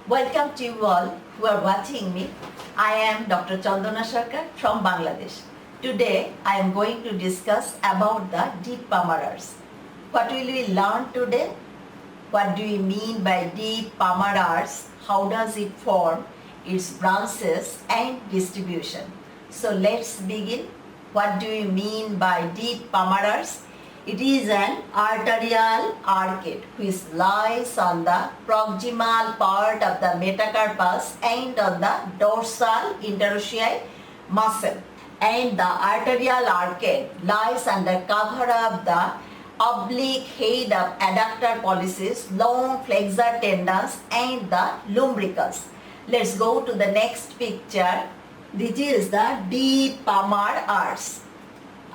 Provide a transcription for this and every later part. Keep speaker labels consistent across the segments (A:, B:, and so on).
A: Welcome to you all who are watching me. I am Dr. Chandana's from Bangladesh. Today I am going to discuss about the deep palmar arch. What will we learn today? What do we mean by deep palmar arch? How does it form? Its branches and distribution. So let's begin. What do we mean by deep palmar arch? It is an arterial arcade which lies on the proximal part of the metacarpus and on the dorsal interossei muscle. And the arterial arcade lies under cover of the oblique head of adductor pollicis, long flexor tendons and the lumbricus. Let's go to the next picture. This is the deep palmar arch.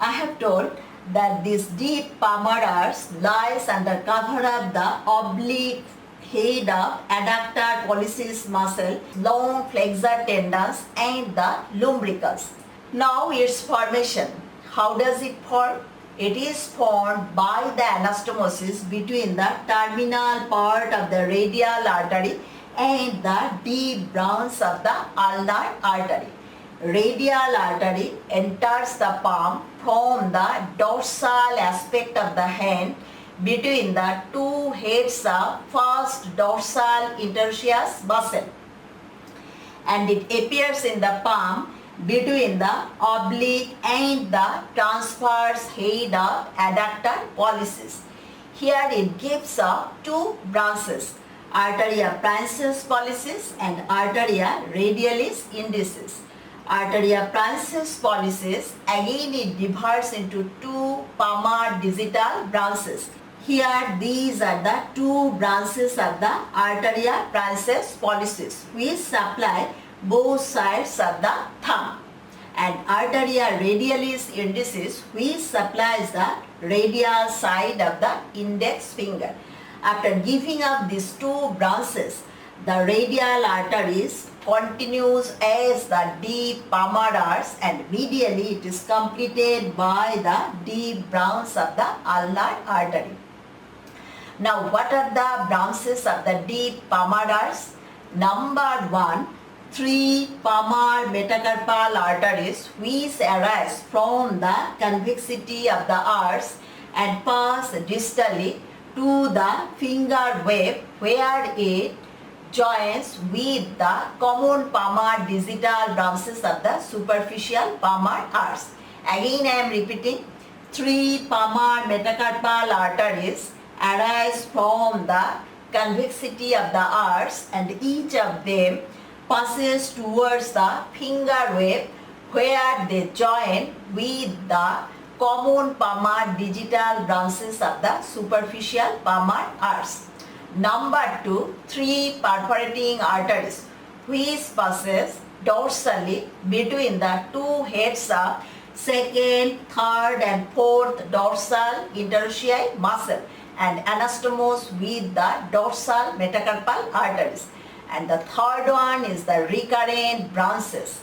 A: I have told that this deep palmar arch lies under cover of the oblique head of adductor pollicis muscle, long flexor tendons and the lumbricus. Now its formation. How does it form? It is formed by the anastomosis between the terminal part of the radial artery and the deep branch of the ulnar artery. Radial artery enters the palm from the dorsal aspect of the hand between the two heads of first dorsal interosseous muscle, and it appears in the palm between the oblique and the transverse head of adductor pollicis. Here it gives two branches, arteria principis pollicis and arteria radialis indicis. Arteria principis pollicis, again it divides into two palmar digital branches. Here these are the two branches of the arteria principis pollicis which supply both sides of the thumb, and arteria radialis indicis which supplies the radial side of the index finger. After giving up these two branches, the radial arteries continues as the deep palmar arch, and medially it is completed by the deep branch of the ulnar artery. Now what are the branches of the deep palmar arch? Number 1, 3 palmar metacarpal arteries which arise from the convexity of the arch and pass distally to the finger web where it joins with the common palmar digital branches of the superficial palmar arch. Again I am repeating, 3 palmar metacarpal arteries arise from the convexity of the arch, and each of them passes towards the finger web where they join with the common palmar digital branches of the superficial palmar arch. Number 2, 3 perforating arteries which passes dorsally between the two heads of second, third and fourth dorsal interossei muscle and anastomose with the dorsal metacarpal arteries. And the third one is the recurrent branches.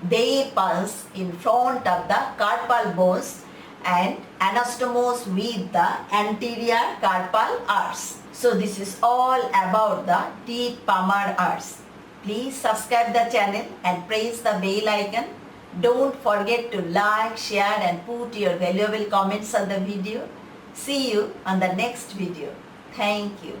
A: They pass in front of the carpal bones and anastomose with the anterior carpal arch. So this is all about the deep palmar arch. Please subscribe the channel and press the bell icon. Don't forget to like, share and put your valuable comments on the video. See you on the next video. Thank you.